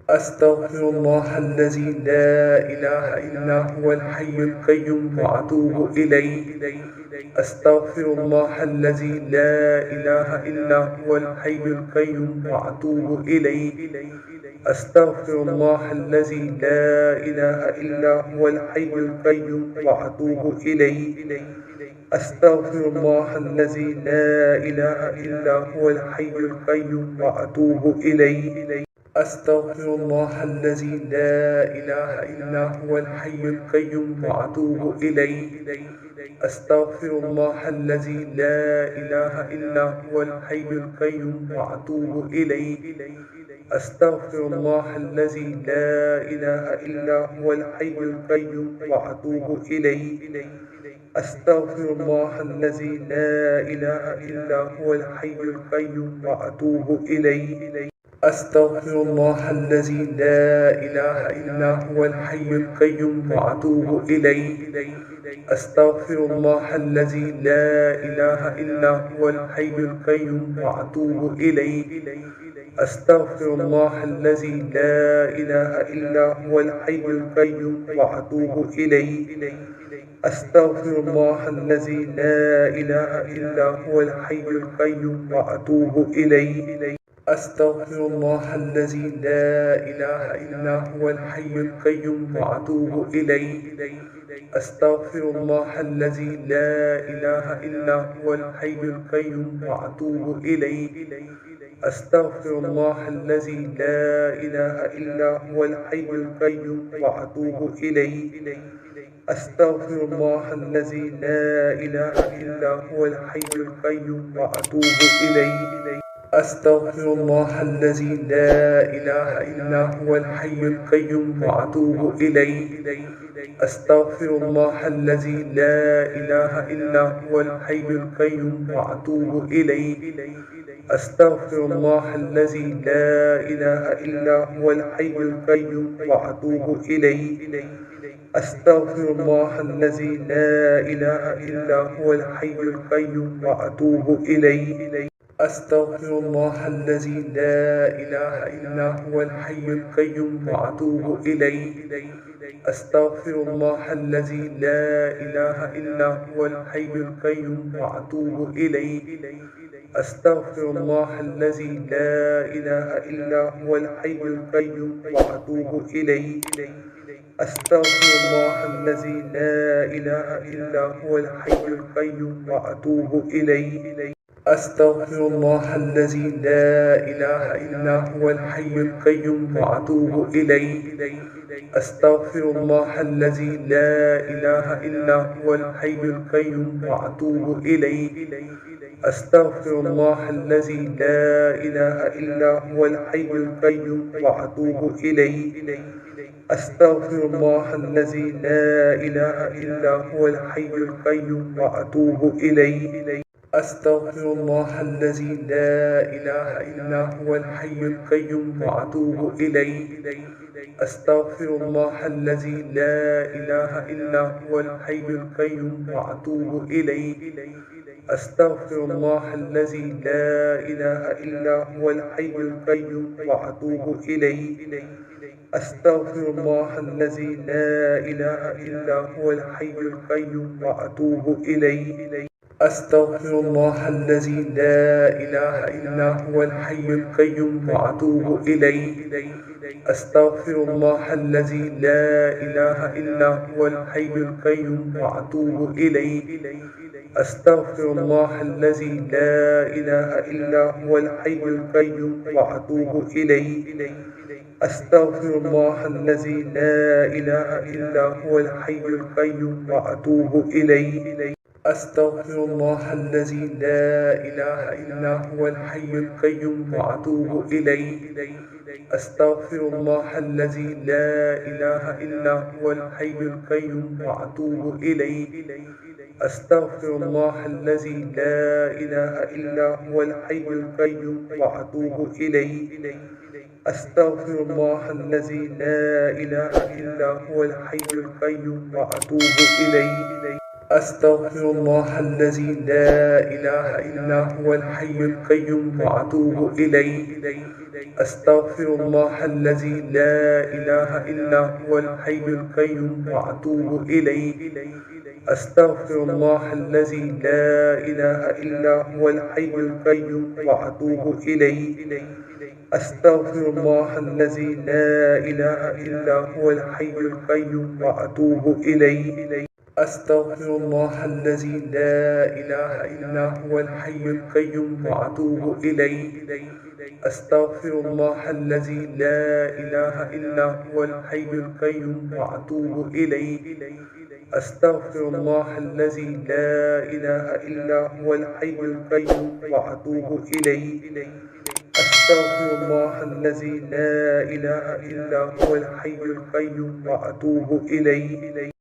أستغفر الله الذي لا إله إلا هو الحي القيوم وأتوب إليه. أستغفر الله الذي لا إله إلا هو الحي القيوم وأتوب إليه. أستغفر الله الذي لا إله إلا هو الحي القيوم وأتوب إليه. أستغفر الله الذي لا إله إلا هو الحي القيوم وأتوب إليه. أستغفر الله الذي لا إله إلا هو الحي القيوم وأتوب إليه. أستغفر الله الذي لا إله إلا هو الحي القيوم وأتوب إليه. أستغفر الله الذي لا إله إلا هو الحي القيوم وأتوب إليه. أستغفر الله الذي لا إله إلا هو الحي القيوم وأتوب إليه. أستغفر الله الذي لا إله إلا هو الحي القيوم وأتوب إليه. أستغفر الله الذي لا إله إلا هو الحي القيوم وأتوب إليه. أستغفر الله الذي لا إله إلا هو الحي القيوم وأتوب إليه. أستغفر الله الذي لا إله إلا هو الحي القيوم وأتوب إليه. أستغفر الله الذي لا إله إلا هو الحي القيوم وأتوب إليه. أستغفر الله الذي لا إله إلا هو الحي القيوم وأتوب إليه. أستغفر الله الذي لا إله إلا هو الحي القيوم وأتوب إليه. أستغفر الله الذي لا إله إلا هو الحي القيوم وأتوب إليه. أستغفر الله الذي لا إله إلا هو الحي القيوم وأتوب إليه. أستغفر الله الذي لا إله إلا هو الحي القيوم وأتوب إليه. أستغفر الله الذي لا إله إلا هو الحي القيوم وأتوب إليه. أستغفر الله الذي لا إله إلا هو الحي القيوم وأتوب إليه. أستغفر الله الذي لا إله إلا هو الحي القيوم وأتوب إليه. أستغفر الله الذي لا إله إلا هو الحي القيوم وأتوب إليه. أستغفر الله الذي لا إله إلا هو الحي القيوم وأتوب إليه. أستغفر الله الذي لا إله إلا هو الحي القيوم وأتوب إليه. أستغفر الله الذي لا إله إلا هو الحي القيوم وأتوب إليه. أستغفر الله الذي لا إله إلا هو الحي القيوم وأتوب إليه. أستغفر الله الذي لا إله إلا هو الحي القيوم وأتوب إليه. أستغفر الله الذي لا إله إلا هو الحي القيوم وأتوب إليه. أستغفر الله الذي لا إله إلا هو الحي القيوم وأتوب إليه. أستغفر الله الذي لا إله إلا هو الحي القيوم وأتوب إليه. أستغفر الله الذي لا إله إلا هو الحي القيوم وأتوب إليه. أستغفر الله الذي لا إله إلا هو الحي القيوم وأتوب إليه. أستغفر الله الذي لا إله إلا هو الحي القيوم وأتوب إليه. أستغفر الله الذي لا إله إلا هو الحي القيوم وأتوب إليه. أستغفر الله الذي لا إله إلا هو الحي القيوم وأتوب إليه. أستغفر الله الذي لا إله إلا هو الحي القيوم وأتوب إليه. أستغفر الله الذي لا إله إلا هو الحي القيوم وأتوب إليه. أستغفر الله الذي لا إله إلا هو الحي القيوم وأتوب إليه. أستغفر الله الذي لا إله إلا هو الحي القيوم وأتوب إليه. أستغفر الله الذي لا إله إلا هو الحي القيوم وأتوب إليه. أستغفر الله الذي لا إله إلا هو الحي القيوم وأتوب إليه. أستغفر الله الذي لا إله إلا هو الحي القيوم وأتوب إليه. أستغفر الله الذي لا إله إلا هو الحي القيوم وأتوب إليه. أستغفر الله الذي لا إله إلا هو الحي القيوم وأتوب إليه. أستغفر الله الذي لا إله إلا هو الحي القيوم وأتوب إليه. أستغفر الله الذي لا إله إلا هو الحي القيوم وأتوب إليه. أستغفر الله الذي لا إله إلا هو الحي القيوم وأتوب إليه. أستغفر الله الذي لا إله إلا هو الحي القيوم وأتوب إليه.